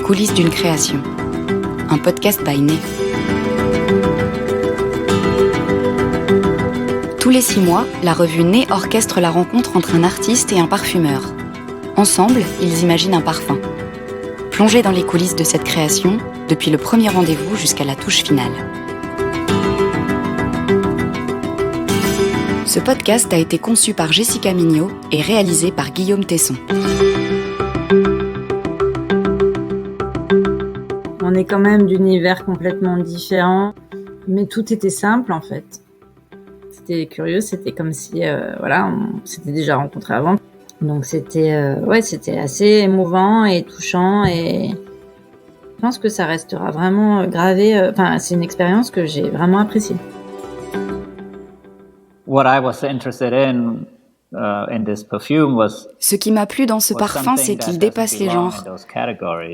coulisses d'une création. Un podcast by Né. Tous les 6 mois, la revue Né orchestre la rencontre entre un artiste et un parfumeur. Ensemble, ils imaginent un parfum. Plongez dans les coulisses de cette création, depuis le premier rendez-vous jusqu'à la touche finale. Ce podcast a été conçu par Jessica Mignot et réalisé par Guillaume Tesson. On est quand même d'univers complètement différents, mais tout était simple en fait. C'était curieux, c'était comme si on s'était déjà rencontrés avant. Donc c'était assez émouvant et touchant et je pense que ça restera vraiment gravé. C'est une expérience que j'ai vraiment appréciée. Ce qui m'a plu dans ce parfum, c'est qu'il dépasse les genres.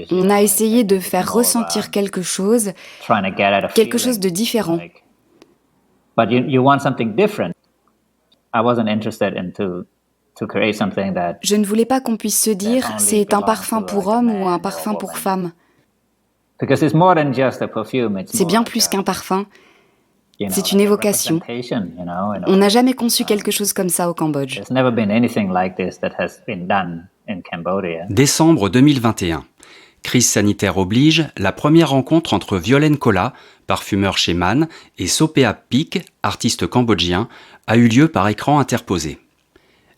On a essayé de faire ressentir quelque chose de différent. Je ne voulais pas qu'on puisse se dire c'est un parfum pour homme ou un parfum pour femme. C'est bien plus qu'un parfum. C'est une évocation. On n'a jamais conçu quelque chose comme ça au Cambodge. Décembre 2021. Crise sanitaire oblige, la première rencontre entre Violaine Kola, parfumeur chez Man, et Sopea Pik, artiste cambodgien, a eu lieu par écran interposé.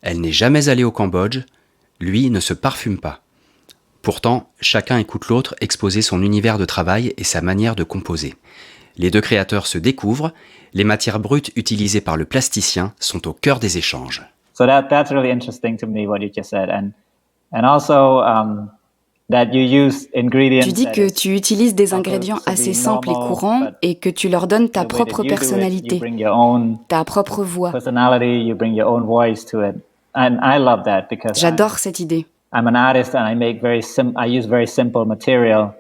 Elle n'est jamais allée au Cambodge, lui ne se parfume pas. Pourtant, chacun écoute l'autre exposer son univers de travail et sa manière de composer. Les deux créateurs se découvrent, les matières brutes utilisées par le plasticien sont au cœur des échanges. So that's really interesting to me what you just said, and also that you use ingredients. Tu dis que tu utilises des ingrédients assez simples et courants et que tu leur donnes ta propre personnalité, ta propre voix. J'adore cette idée. I'm an artist and I use very simple material.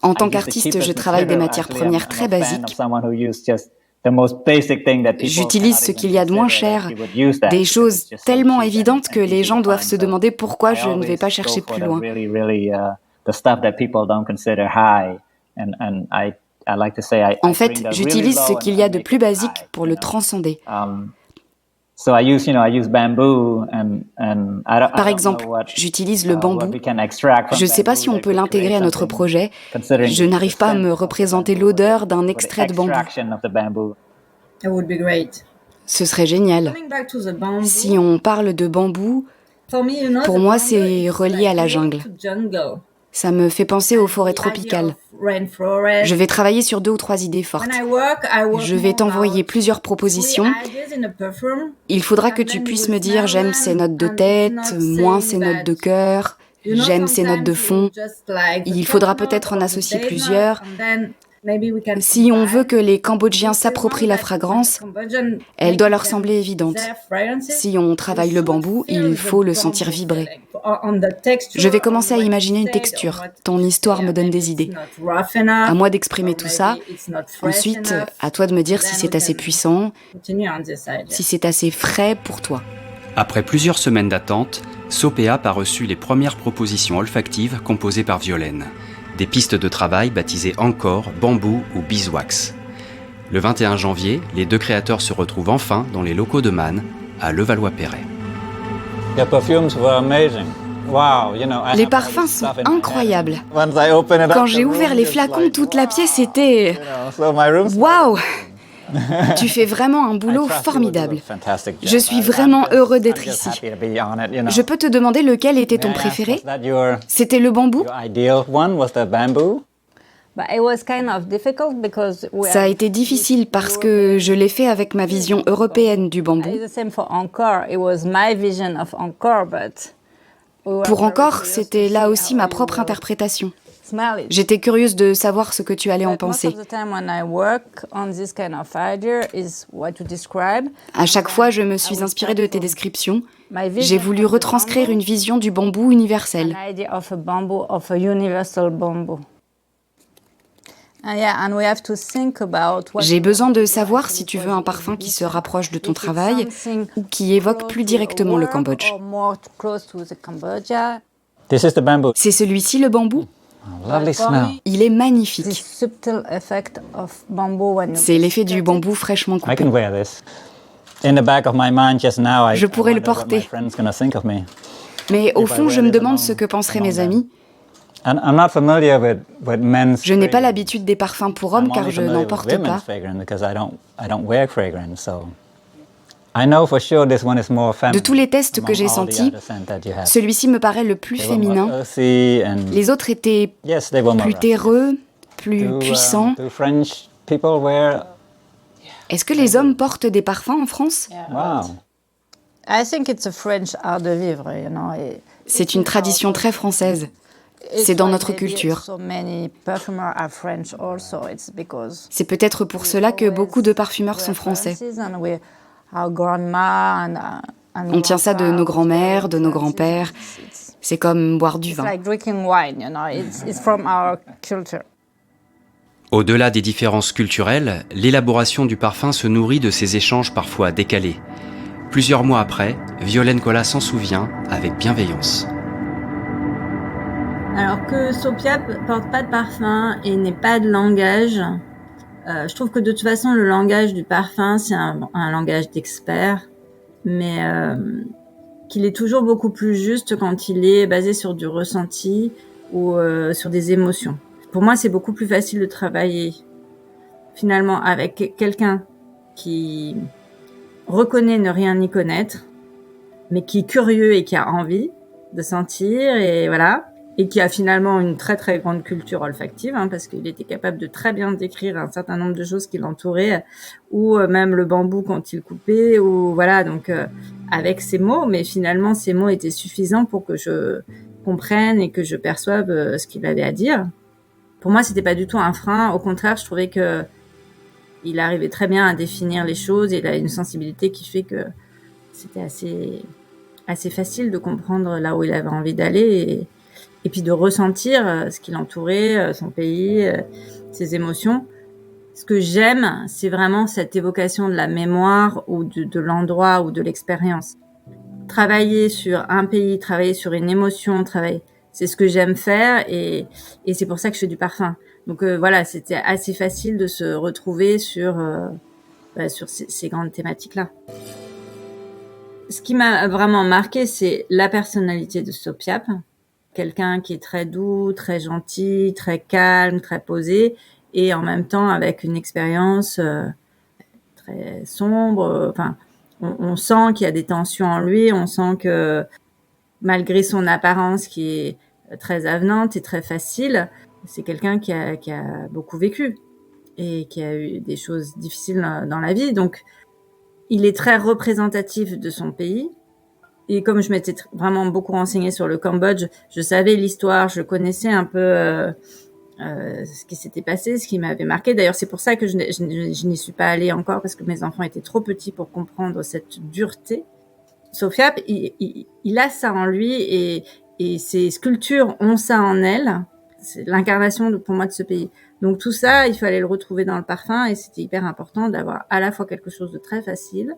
En tant qu'artiste, je travaille des matières premières très basiques. J'utilise ce qu'il y a de moins cher, des choses tellement évidentes que les gens doivent se demander pourquoi je ne vais pas chercher plus loin. En fait, j'utilise ce qu'il y a de plus basique pour le transcender. Par exemple, j'utilise le bambou. Je ne sais pas si on peut l'intégrer à notre projet. Je n'arrive pas à me représenter l'odeur d'un extrait de bambou. Ce serait génial. Si on parle de bambou, pour moi, c'est relié à la jungle. Ça me fait penser aux forêts tropicales. Je vais travailler sur 2 ou 3 idées fortes. Je vais t'envoyer plusieurs propositions. Il faudra que tu puisses me dire j'aime ces notes de tête, moins ces notes de cœur, j'aime ces notes de fond. Il faudra peut-être en associer plusieurs. Si on veut que les Cambodgiens s'approprient la fragrance, elle doit leur sembler évidente. Si on travaille le bambou, il faut le sentir vibrer. Je vais commencer à imaginer une texture. Ton histoire me donne des idées. À moi d'exprimer tout ça. Ensuite, à toi de me dire si c'est assez puissant, si c'est assez frais pour toi. Après plusieurs semaines d'attente, Sopea a reçu les premières propositions olfactives composées par Violaine. Des pistes de travail baptisées Encore, Bambou ou Beeswax. Le 21 janvier, les deux créateurs se retrouvent enfin dans les locaux de Man, à Levallois-Perret. Les parfums sont incroyables. Quand j'ai ouvert les flacons, toute la pièce était... Waouh! Tu fais vraiment un boulot formidable. Je suis vraiment heureux d'être ici. Je peux te demander lequel était ton préféré? C'était le bambou? Ça a été difficile parce que je l'ai fait avec ma vision européenne du bambou. Pour Encore, c'était là aussi ma propre interprétation. J'étais curieuse de savoir ce que tu allais en penser. À chaque fois, je me suis inspirée de tes descriptions. J'ai voulu retranscrire une vision du bambou universel. J'ai besoin de savoir si tu veux un parfum qui se rapproche de ton travail ou qui évoque plus directement le Cambodge. C'est celui-ci le bambou? Il est magnifique. C'est l'effet du bambou fraîchement coupé. Je pourrais le porter. Mais au fond, je me demande ce que penseraient mes amis. Je n'ai pas l'habitude des parfums pour hommes car je n'en porte pas. De tous les tests que j'ai sentis, celui-ci me paraît le plus féminin. Les autres étaient plus terreux, plus puissants. Est-ce que les hommes portent des parfums en France? C'est une tradition très française. C'est dans notre culture. C'est peut-être pour cela que beaucoup de parfumeurs sont français. On tient ça de nos grands-mères, de nos grands-pères. C'est comme boire du vin. Au-delà des différences culturelles, l'élaboration du parfum se nourrit de ces échanges parfois décalés. Plusieurs mois après, Violaine Colla s'en souvient avec bienveillance. Alors que Sopiap porte pas de parfum et n'ait pas de langage, je trouve que de toute façon le langage du parfum c'est un langage d'expert, mais qu'il est toujours beaucoup plus juste quand il est basé sur du ressenti ou sur des émotions. Pour moi c'est beaucoup plus facile de travailler finalement avec quelqu'un qui reconnaît ne rien y connaître, mais qui est curieux et qui a envie de sentir et voilà. Et qui a finalement une très très grande culture olfactive, parce qu'il était capable de très bien décrire un certain nombre de choses qui l'entouraient, ou même le bambou quand il coupait, ou voilà, donc avec ces mots, mais finalement ces mots étaient suffisants pour que je comprenne et que je perçoive ce qu'il avait à dire. Pour moi, c'était pas du tout un frein, au contraire, je trouvais que il arrivait très bien à définir les choses, et il a une sensibilité qui fait que c'était assez facile de comprendre là où il avait envie d'aller, et puis de ressentir ce qui l'entourait, son pays, ses émotions. Ce que j'aime, c'est vraiment cette évocation de la mémoire ou de l'endroit ou de l'expérience. Travailler sur un pays, travailler sur une émotion, c'est ce que j'aime faire et c'est pour ça que je fais du parfum. Donc voilà, c'était assez facile de se retrouver sur ces grandes thématiques-là. Ce qui m'a vraiment marqué, c'est la personnalité de Sopiap. Quelqu'un qui est très doux, très gentil, très calme, très posé, et en même temps avec une expérience très sombre. Enfin, on sent qu'il y a des tensions en lui, on sent que malgré son apparence qui est très avenante et très facile, c'est quelqu'un qui a beaucoup vécu et qui a eu des choses difficiles dans la vie. Donc, il est très représentatif de son pays. Et comme je m'étais vraiment beaucoup renseignée sur le Cambodge, je savais l'histoire, je connaissais un peu ce qui s'était passé, ce qui m'avait marqué. D'ailleurs, c'est pour ça que je n'y suis pas allée encore, parce que mes enfants étaient trop petits pour comprendre cette dureté. Sopiap, il a ça en lui, et ses sculptures ont ça en elles. C'est l'incarnation pour moi de ce pays. Donc tout ça, il fallait le retrouver dans le parfum, et c'était hyper important d'avoir à la fois quelque chose de très facile,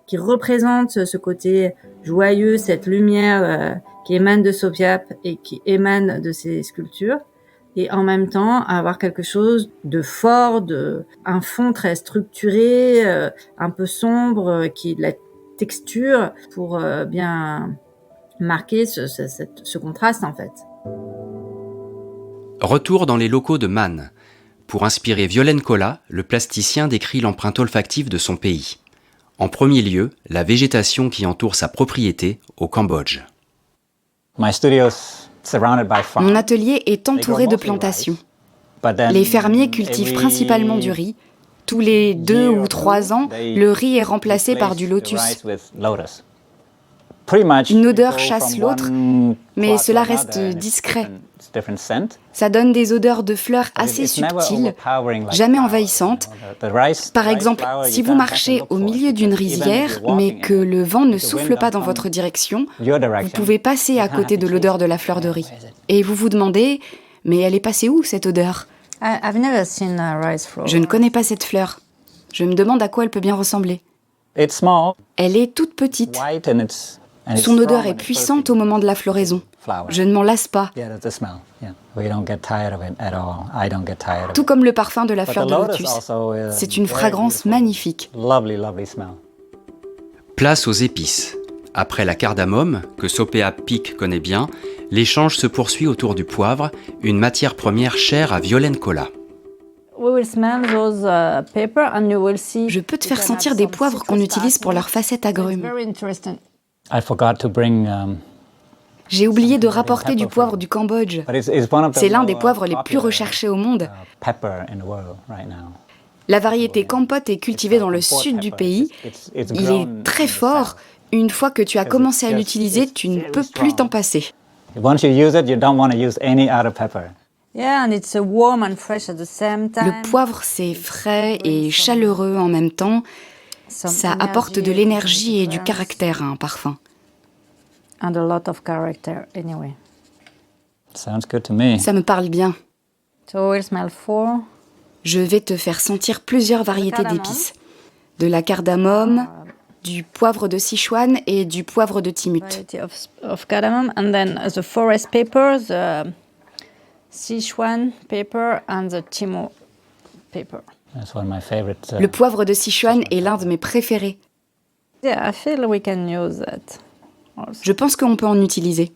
qui représente ce côté joyeux, cette lumière qui émane de Sopiap et qui émane de ses sculptures, et en même temps avoir quelque chose de fort, un fond très structuré, un peu sombre, qui est de la texture pour bien marquer ce contraste en fait. Retour dans les locaux de Mann. Pour inspirer Violaine Colla, le plasticien décrit l'empreinte olfactive de son pays. En premier lieu, la végétation qui entoure sa propriété au Cambodge. Mon atelier est entouré de plantations. Les fermiers cultivent principalement du riz. Tous les 2 ou 3 ans, le riz est remplacé par du lotus. Une odeur chasse l'autre, mais cela reste discret. Ça donne des odeurs de fleurs assez subtiles, jamais envahissantes. Par exemple, si vous marchez au milieu d'une rizière, mais que le vent ne souffle pas dans votre direction, vous pouvez passer à côté de l'odeur de la fleur de riz. Et vous vous demandez, mais elle est passée où cette odeur ? Je ne connais pas cette fleur. Je me demande à quoi elle peut bien ressembler. Elle est toute petite. Son odeur est puissante au moment de la floraison. Je ne m'en lasse pas. Tout comme le parfum de la fleur de lotus. C'est une fragrance magnifique. Place aux épices. Après la cardamome, que Sopea Peak connaît bien, l'échange se poursuit autour du poivre, une matière première chère à Violaine Cola. Je peux te faire sentir des poivres qu'on utilise pour leur facette agrumes. J'ai oublié de rapporter du poivre du Cambodge. C'est l'un des poivres les plus recherchés au monde. La variété Kampot est cultivée dans le sud du pays. Il est très fort. Une fois que tu as commencé à l'utiliser, tu ne peux plus t'en passer. Le poivre, c'est frais et chaleureux en même temps. Ça apporte de l'énergie et du caractère à un parfum. And a lot of character anyway. Sounds good to me. Ça me parle bien. So we'll smell 4. Je vais te faire sentir plusieurs variétés d'épices. De la cardamome, du poivre de Sichuan et du poivre de Timut. Of cardamom and then the forest pepper, the Sichuan pepper and the Timut pepper. That's one of my favorites. Le poivre de Sichuan est l'un de mes préférés. Yeah, I feel we can use that. Je pense qu'on peut en utiliser.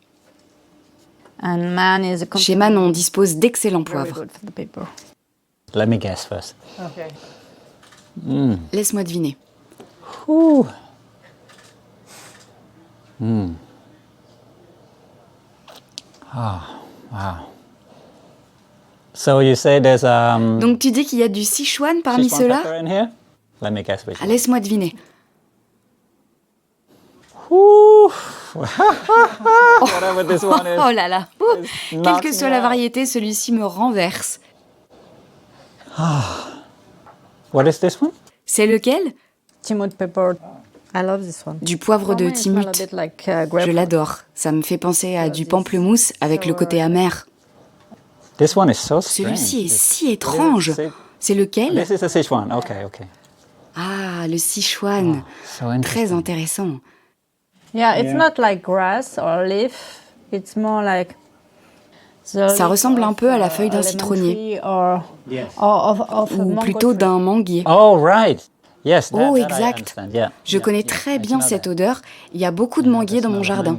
Chez Man, on dispose d'excellents poivres. Let me guess first. Okay. Laisse-moi deviner. Ah, wow. So you say there's Donc tu dis qu'il y a du Sichuan parmi ceux-là? Let me guess which one. Laisse-moi deviner. Whatever this one is. Oh là là. Quelle que soit la variété, celui-ci me renverse. What is this one? C'est lequel? Timut pepper. I love this one. Du poivre de Timut. Je l'adore. Ça me fait penser à du pamplemousse avec le côté amer. This one is so strange. Celui-ci est si étrange. C'est lequel? This is the Sichuan. Okay. Ah, le Sichuan. Très intéressant. Yeah, it's not like grass or leaf. It's more like. Ça ressemble un peu à la feuille d'un citronnier. Ou plutôt d'un manguier. Oh, right. Yes, oh, exact. Je connais très bien cette odeur. Il y a beaucoup de manguiers dans mon jardin.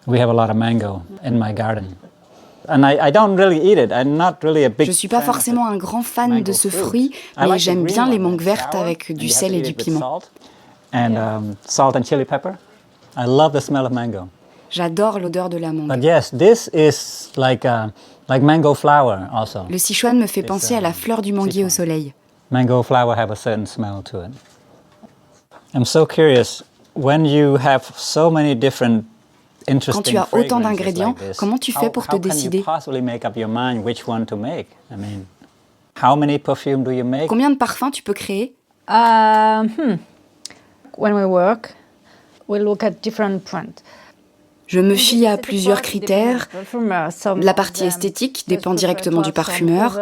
We have a lot of mango in my garden. And I don't really eat it. I'm not really a big. Je suis pas forcément un grand fan de ce fruit, mais j'aime bien les mangues vertes avec du sel et du piment. And salt and chili pepper. I love the smell of mango. J'adore l'odeur de la mangue. But yes, this is like mango flower also. Le Sichuan me fait penser à la fleur du manguier au soleil. Mango flower have a certain smell to it. I'm so curious, when you have so many different Quand tu as autant d'ingrédients, comment tu fais pour te décider? Combien de parfums tu peux créer? When we work, we look at different trends. Je me fie à plusieurs critères. La partie esthétique dépend directement du parfumeur.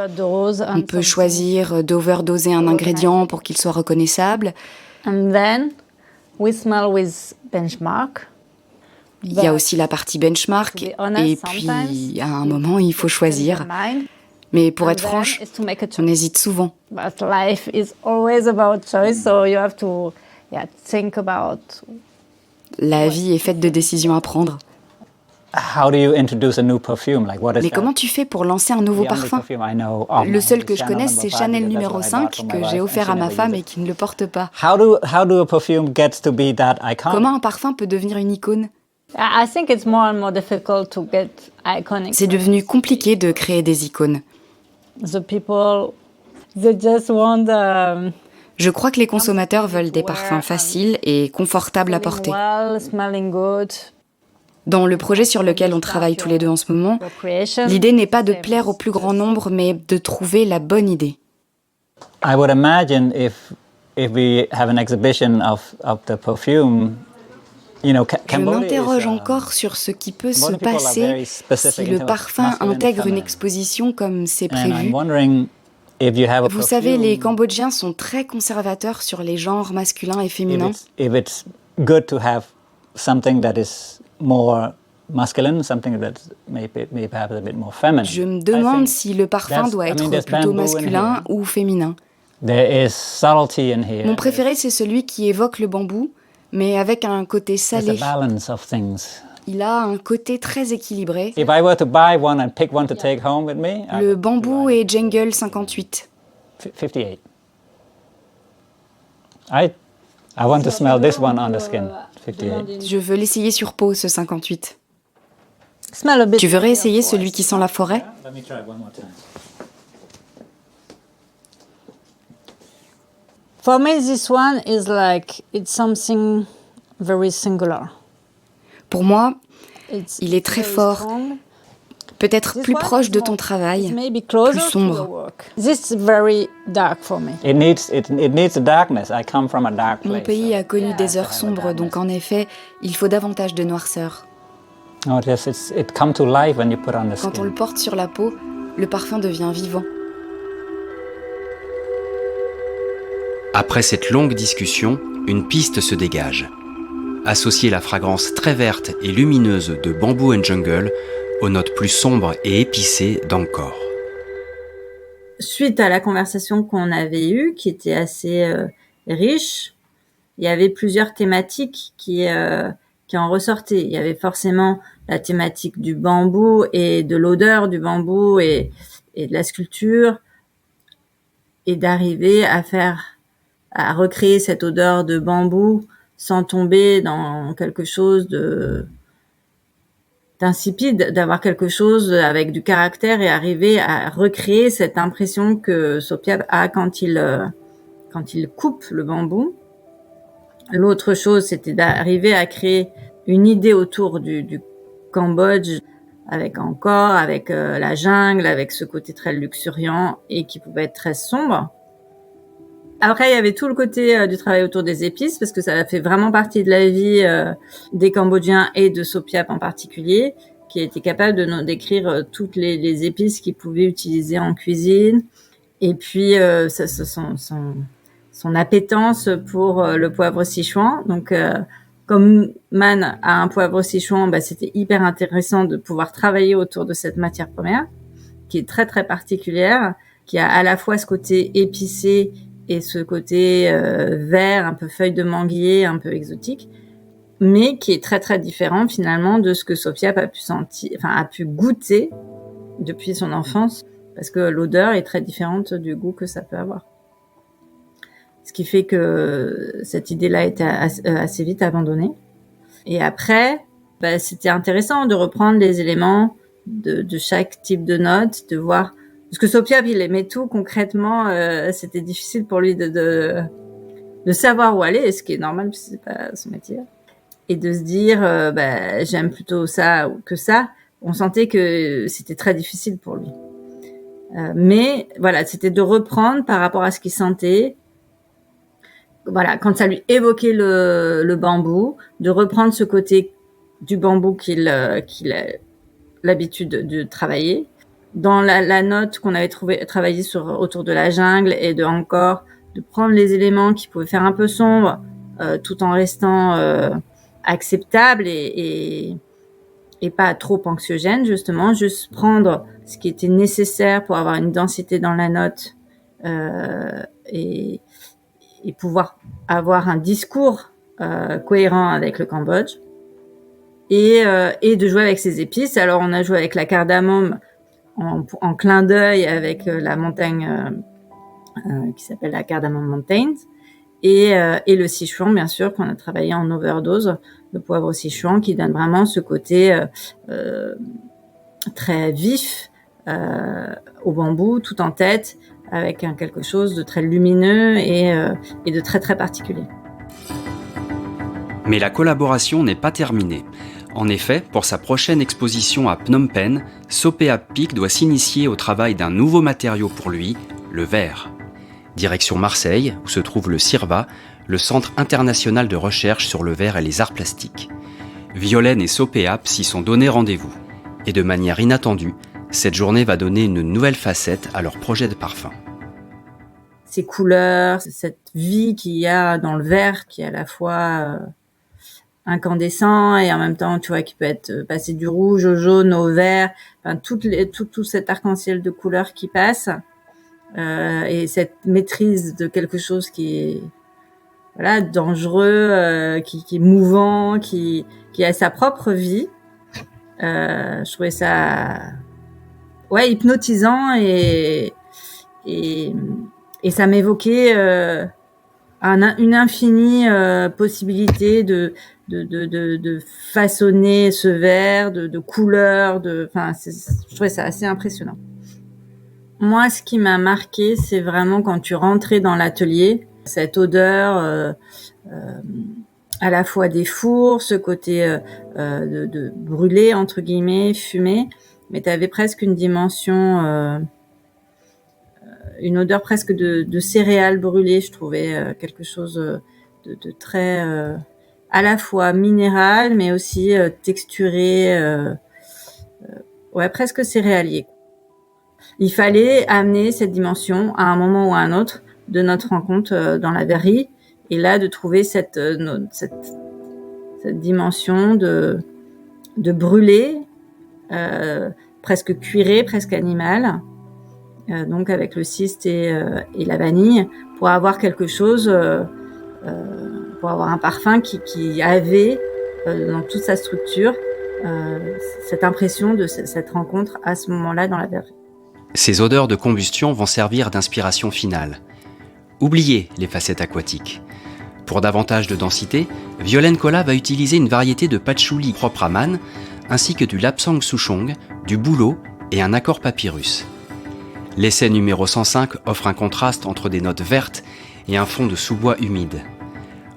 On peut choisir d'overdoser un ingrédient pour qu'il soit reconnaissable. And then we smell with benchmark. Il y a aussi la partie benchmark. Et puis, à un moment, il faut choisir. Mais pour être franche, on hésite souvent. But life is always about choice, so you have to think about. La vie est faite de décisions à prendre. How do you introduce a new perfume? Mais comment tu fais pour lancer un nouveau parfum? Le seul que je connaisse, c'est Chanel numéro 5 que j'ai offert à ma femme et qui ne le porte pas. How do a perfume get to be that iconic? Comment un parfum peut devenir une icône? I think it's more and more difficult to get iconic. C'est devenu compliqué de créer des icônes. The people, they just want. Je crois que les consommateurs veulent des parfums faciles et confortables à porter. Smelling good. Dans le projet sur lequel on travaille tous les deux en ce moment, l'idée n'est pas de plaire au plus grand nombre, mais de trouver la bonne idée. I would imagine if we have an exhibition of the perfume, je m'interroge encore sur ce qui peut se passer si le parfum intègre une exposition comme c'est prévu. Vous savez, les Cambodgiens sont très conservateurs sur les genres masculins et féminins. If it's good to have something that is more masculine, something that's maybe perhaps a bit more feminine. Je me demande si le parfum doit être plutôt masculin ou féminin. There is subtlety in here. Mon préféré, c'est celui qui évoque le bambou, mais avec un côté salé. There's a balance of things. Il a un côté très équilibré. If I were to buy one and pick one to take home with me, Le bambou et Jungle 58. 58. I want to smell this one on the skin. 58. Je veux l'essayer sur peau, ce 58. Tu veux réessayer celui qui sent la forêt? Let me try one more time. For me, this one is like, it's something very singular. Pour moi, il est très fort, peut-être plus proche de ton travail, plus sombre. This is very dark for me. It needs a darkness. I come from a dark place. Mon pays a connu des heures sombres, donc en effet, il faut davantage de noirceur. Oh, yes, it come to life when you put on the skin. Quand on le porte sur la peau, le parfum devient vivant. Après cette longue discussion, une piste se dégage. Associer la fragrance très verte et lumineuse de Bamboo & Jungle aux notes plus sombres et épicées d'Encore. Suite à la conversation qu'on avait eue, qui était assez riche, il y avait plusieurs thématiques qui en ressortaient. Il y avait forcément la thématique du bambou et de l'odeur du bambou et de la sculpture, et d'arriver à recréer cette odeur de bambou sans tomber dans quelque chose d'insipide, d'avoir quelque chose avec du caractère et arriver à recréer cette impression que Sopiap a quand il coupe le bambou. L'autre chose, c'était d'arriver à créer une idée autour du Cambodge, avec Angkor, avec la jungle, avec ce côté très luxuriant et qui pouvait être très sombre. Après, il y avait tout le côté du travail autour des épices, parce que ça fait vraiment partie de la vie des Cambodgiens et de Sopiap en particulier, qui était capable de nous décrire toutes les épices qu'il pouvait utiliser en cuisine. Et puis, son appétence pour le poivre Sichuan. Donc, comme Man a un poivre Sichuan, c'était hyper intéressant de pouvoir travailler autour de cette matière première, qui est très, très particulière, qui a à la fois ce côté épicé et ce côté vert, un peu feuille de manguier, un peu exotique, mais qui est très très différent finalement de ce que Sopiap a pu goûter depuis son enfance, parce que l'odeur est très différente du goût que ça peut avoir. Ce qui fait que cette idée-là a été assez vite abandonnée. Et après, c'était intéressant de reprendre les éléments de chaque type de note, de voir. Parce que Sopiap, il aimait tout concrètement. C'était difficile pour lui de savoir où aller, ce qui est normal, puisque c'est pas son métier. Et de se dire, j'aime plutôt ça que ça. On sentait que c'était très difficile pour lui. Mais voilà, c'était de reprendre par rapport à ce qu'il sentait. Voilà, quand ça lui évoquait le bambou, de reprendre ce côté du bambou qu'il a l'habitude de travailler. Dans la note qu'on avait travaillé autour de la jungle et de Angkor, de prendre les éléments qui pouvaient faire un peu sombre, tout en restant acceptable et pas trop anxiogène, justement, juste prendre ce qui était nécessaire pour avoir une densité dans la note et pouvoir avoir un discours cohérent avec le Cambodge et de jouer avec ses épices. Alors on a joué avec la cardamome en clin d'œil avec la montagne qui s'appelle la Cardamom Mountains et le Sichuan bien sûr qu'on a travaillé en overdose, le poivre Sichuan qui donne vraiment ce côté très vif au bambou tout en tête avec quelque chose de très lumineux et de très très particulier. Mais la collaboration n'est pas terminée. En effet, pour sa prochaine exposition à Phnom Penh, Sopiap Peak doit s'initier au travail d'un nouveau matériau pour lui, le verre. Direction Marseille, où se trouve le CIRVA, le Centre international de recherche sur le verre et les arts plastiques. Violaine et Sopiap s'y sont donné rendez-vous. Et de manière inattendue, cette journée va donner une nouvelle facette à leur projet de parfum. Ces couleurs, cette vie qu'il y a dans le verre, qui est à la fois incandescent et en même temps, tu vois, qui peut être passé du rouge au jaune au vert, enfin tout cet arc-en-ciel de couleurs qui passe, et cette maîtrise de quelque chose qui est voilà dangereux, qui est mouvant, qui a sa propre vie. Je trouvais ça hypnotisant et ça m'évoquait une infinie possibilité de façonner ce verre, de couleurs, je trouvais ça assez impressionnant. Moi, ce qui m'a marqué, c'est vraiment quand tu rentrais dans l'atelier, cette odeur à la fois des fours, ce côté de brûlé, entre guillemets, fumé, mais tu avais presque une dimension, une odeur presque de céréales brûlées, je trouvais quelque chose de très à la fois minéral, mais aussi texturé, presque céréalier. Il fallait amener cette dimension à un moment ou à un autre de notre rencontre dans la verrerie, et là de trouver cette dimension de brûlé, presque cuiré, presque animal, donc avec le cyste et la vanille, pour avoir quelque chose, pour avoir un parfum qui avait dans toute sa structure cette impression de cette rencontre à ce moment-là dans la verrerie. Ces odeurs de combustion vont servir d'inspiration finale. Oubliez les facettes aquatiques. Pour davantage de densité, Violaine Colas va utiliser une variété de patchouli propre à Man, ainsi que du lapsang souchong, du bouleau et un accord papyrus. L'essai numéro 105 offre un contraste entre des notes vertes et un fond de sous-bois humide.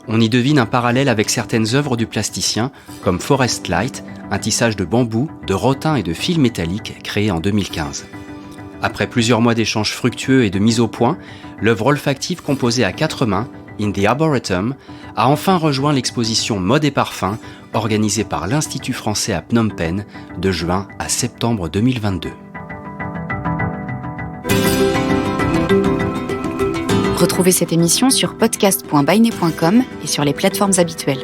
On y devine un parallèle avec certaines œuvres du plasticien, comme Forest Light, un tissage de bambou, de rotin et de fils métalliques créé en 2015. Après plusieurs mois d'échanges fructueux et de mise au point, l'œuvre olfactive composée à 4 mains, In the Arboretum, a enfin rejoint l'exposition Mode et Parfum organisée par l'Institut français à Phnom Penh de juin à septembre 2022. Retrouvez cette émission sur podcast.bainet.com et sur les plateformes habituelles.